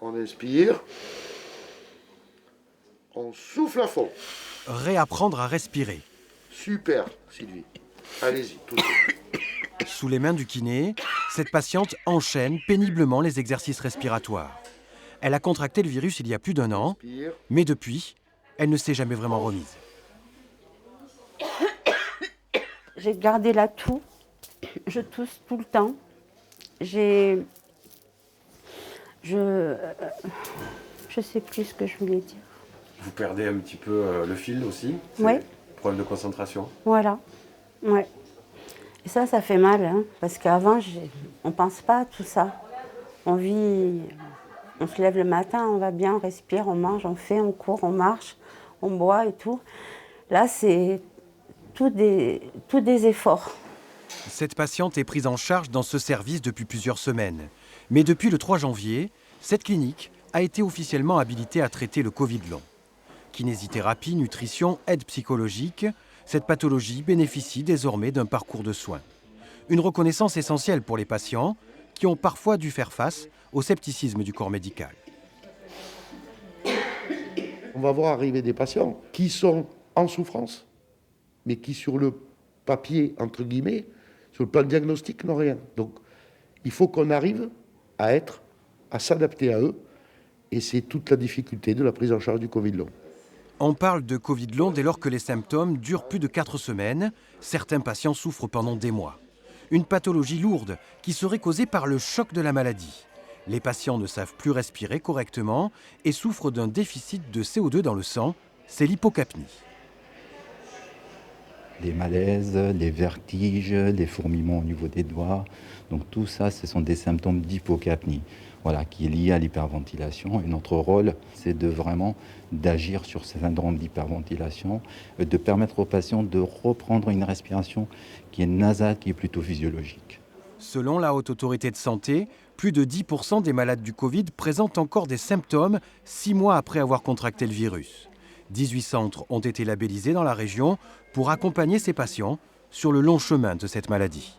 On inspire. On souffle à fond. Réapprendre à respirer. Super, Sylvie. Allez-y, tout de suite. Sous les mains du kiné, cette patiente enchaîne péniblement les exercices respiratoires. Elle a contracté le virus il y a plus d'1 an, Inspire. mais depuis, elle ne s'est jamais vraiment remise. J'ai gardé la toux. Je tousse tout le temps. Je sais plus ce que je voulais dire. Vous perdez un petit peu le fil aussi. Oui. Problème de concentration. Voilà. Ouais. Et ça fait mal, hein, parce qu'avant, on pense pas à tout ça. On vit, on se lève le matin, on va bien, on respire, on mange, on fait, on court, on marche, on boit et tout. Là, c'est tout des efforts. Cette patiente est prise en charge dans ce service depuis plusieurs semaines. Mais depuis le 3 janvier, cette clinique a été officiellement habilitée à traiter le Covid long. Kinésithérapie, nutrition, aide psychologique, cette pathologie bénéficie désormais d'un parcours de soins. Une reconnaissance essentielle pour les patients qui ont parfois dû faire face au scepticisme du corps médical. On va voir arriver des patients qui sont en souffrance, mais qui sur le papier, entre guillemets, sur le plan diagnostic, n'ont rien. Donc, il faut qu'on arrive à s'adapter à eux, et c'est toute la difficulté de la prise en charge du Covid long. On parle de Covid long dès lors que les symptômes durent plus de 4 semaines. Certains patients souffrent pendant des mois. Une pathologie lourde qui serait causée par le choc de la maladie. Les patients ne savent plus respirer correctement et souffrent d'un déficit de CO2 dans le sang. C'est l'hypocapnie. Les malaises, les vertiges, les fourmillements au niveau des doigts. Donc tout ça, ce sont des symptômes d'hypocapnie, voilà, qui est lié à l'hyperventilation. Et notre rôle, c'est d'agir sur ce syndrome d'hyperventilation, de permettre aux patients de reprendre une respiration qui est nasale, qui est plutôt physiologique. Selon la Haute Autorité de Santé, plus de 10% des malades du Covid présentent encore des symptômes 6 mois après avoir contracté le virus. 18 centres ont été labellisés dans la région pour accompagner ces patients sur le long chemin de cette maladie.